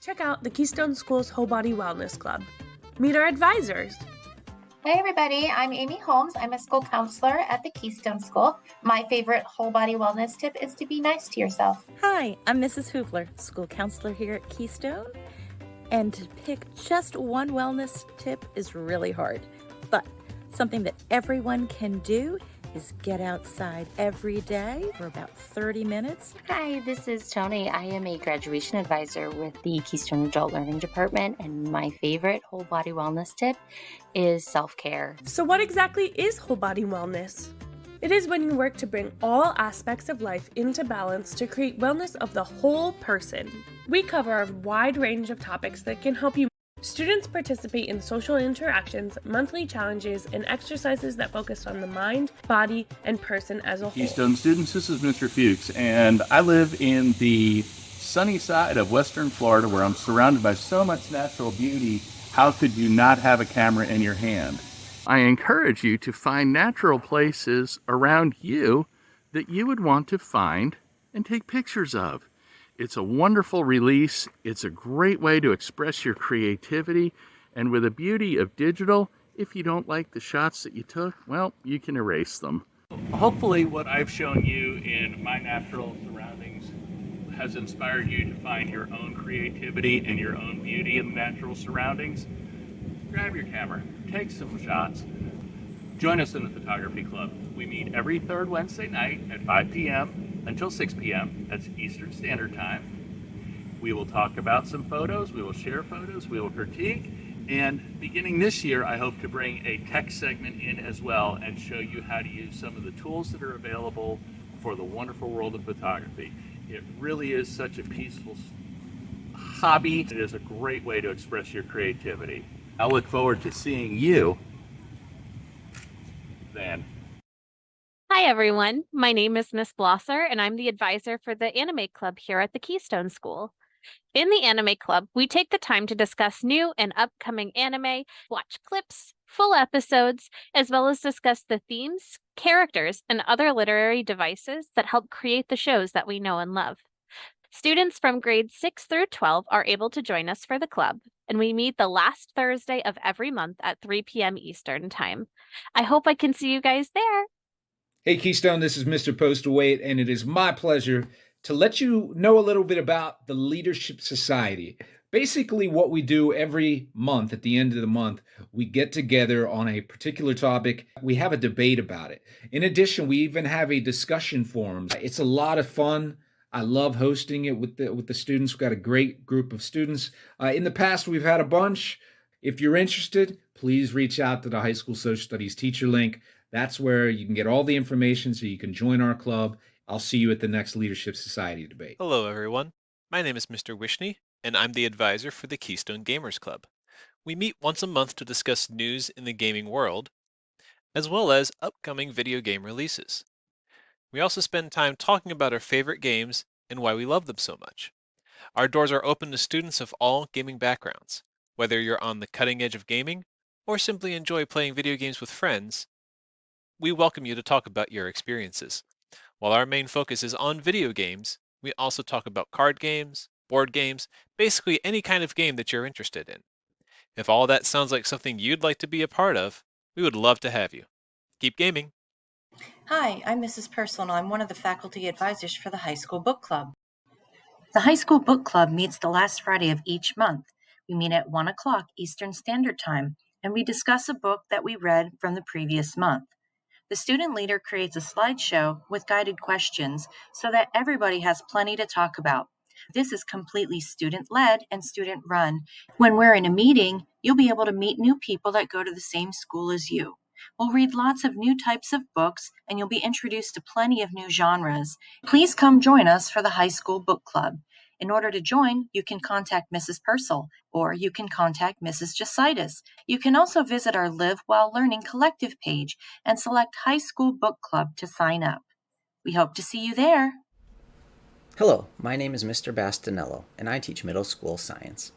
Check out the Keystone School's Whole Body Wellness Club. Meet our advisors. Hey everybody, I'm Amy Holmes. I'm a school counselor at the Keystone School. My favorite whole body wellness tip is to be nice to yourself. Hi, I'm Mrs. Hoofler, school counselor here at Keystone. And to pick just one wellness tip is really hard. But something that everyone can do is get outside every day for about 30 minutes. Hi, this is Tony. I am a graduation advisor with the Keystone Adult Learning Department, and my favorite whole body wellness tip is self-care. So what exactly is whole body wellness? It is when you work to bring all aspects of life into balance to create wellness of the whole person. We cover a wide range of topics that can help you. Students participate in social interactions, monthly challenges, and exercises that focus on the mind, body, and person as a whole. Keystone students, this is Mr. Fuchs, and I live in the sunny side of Western Florida where I'm surrounded by so much natural beauty. How could you not have a camera in your hand? I encourage you to find natural places around you that you would want to find and take pictures of. It's a wonderful release. It's a great way to express your creativity. And with the beauty of digital, if you don't like the shots that you took, well, you can erase them. Hopefully what I've shown you in my natural surroundings has inspired you to find your own creativity and your own beauty in the natural surroundings. Grab your camera, take some shots. Join us in the photography club. We meet every third Wednesday night at 5 p.m. until 6 p.m. That's Eastern Standard Time. We will talk about some photos, we will share photos, we will critique, and beginning this year, I hope to bring a tech segment in as well and show you how to use some of the tools that are available for the wonderful world of photography. It really is such a peaceful hobby. It is a great way to express your creativity. I look forward to seeing you then. Hi, everyone. My name is Miss Blosser, and I'm the advisor for the Anime Club here at the Keystone School. In the Anime Club, we take the time to discuss new and upcoming anime, watch clips, full episodes, as well as discuss the themes, characters, and other literary devices that help create the shows that we know and love. Students from grades 6 through 12 are able to join us for the club, and we meet the last Thursday of every month at 3 p.m. Eastern Time. I hope I can see you guys there. Hey Keystone, this is Mr. Postawait, and it is my pleasure to let you know a little bit about the Leadership Society. Basically, what we do every month, at the end of the month, we get together on a particular topic. We have a debate about it. In addition, we even have a discussion forum. It's a lot of fun. I love hosting it with the students. We've got a great group of students. In the past, we've had a bunch. If you're interested, please reach out to the High School Social Studies teacher link. That's where you can get all the information so you can join our club. I'll see you at the next Leadership Society debate. Hello, everyone. My name is Mr. Wishney, and I'm the advisor for the Keystone Gamers Club. We meet once a month to discuss news in the gaming world, as well as upcoming video game releases. We also spend time talking about our favorite games and why we love them so much. Our doors are open to students of all gaming backgrounds. Whether you're on the cutting edge of gaming or simply enjoy playing video games with friends, we welcome you to talk about your experiences. While our main focus is on video games, we also talk about card games, board games, basically any kind of game that you're interested in. If all that sounds like something you'd like to be a part of, we would love to have you. Keep gaming. Hi, I'm Mrs. Purcell, and I'm one of the faculty advisors for the High School Book Club. The High School Book Club meets the last Friday of each month. We meet at 1 o'clock Eastern Standard Time, and we discuss a book that we read from the previous month. The student leader creates a slideshow with guided questions so that everybody has plenty to talk about. This is completely student-led and student-run. When we're in a meeting, you'll be able to meet new people that go to the same school as you. We'll read lots of new types of books, and you'll be introduced to plenty of new genres. Please come join us for the High School Book Club. In order to join, you can contact Mrs. Purcell, or you can contact Mrs. Jasitis. You can also visit our Live While Learning collective page and select High School Book Club to sign up. We hope to see you there. Hello, my name is Mr. Bastinello, and I teach middle school science.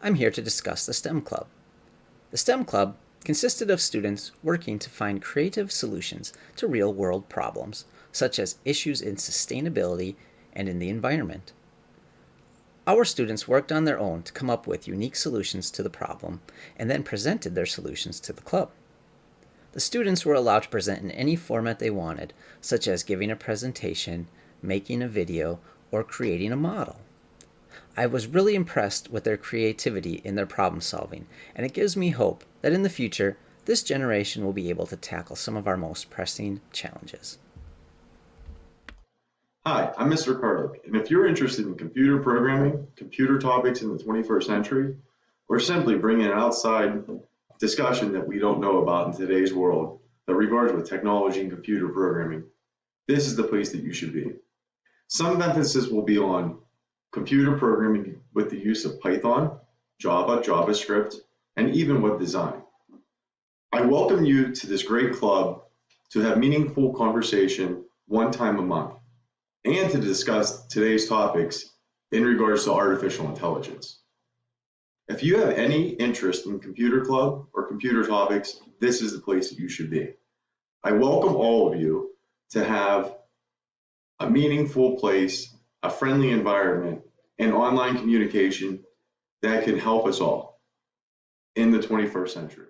I'm here to discuss the STEM Club. The STEM Club consisted of students working to find creative solutions to real-world problems, such as issues in sustainability and in the environment. Our students worked on their own to come up with unique solutions to the problem and then presented their solutions to the club. The students were allowed to present in any format they wanted, such as giving a presentation, making a video, or creating a model. I was really impressed with their creativity in their problem solving, and it gives me hope that in the future, this generation will be able to tackle some of our most pressing challenges. Hi, I'm Mr. Carlick, and if you're interested in computer programming, computer topics in the 21st century, or simply bringing an outside discussion that we don't know about in today's world that regards with technology and computer programming, this is the place that you should be. Some emphasis will be on computer programming with the use of Python, Java, JavaScript, and even web design. I welcome you to this great club to have meaningful conversation one time a month and to discuss today's topics in regards to artificial intelligence. If you have any interest in computer club or computer topics, this is the place that you should be. I welcome all of you to have a meaningful place, a friendly environment, and online communication that can help us all in the 21st century.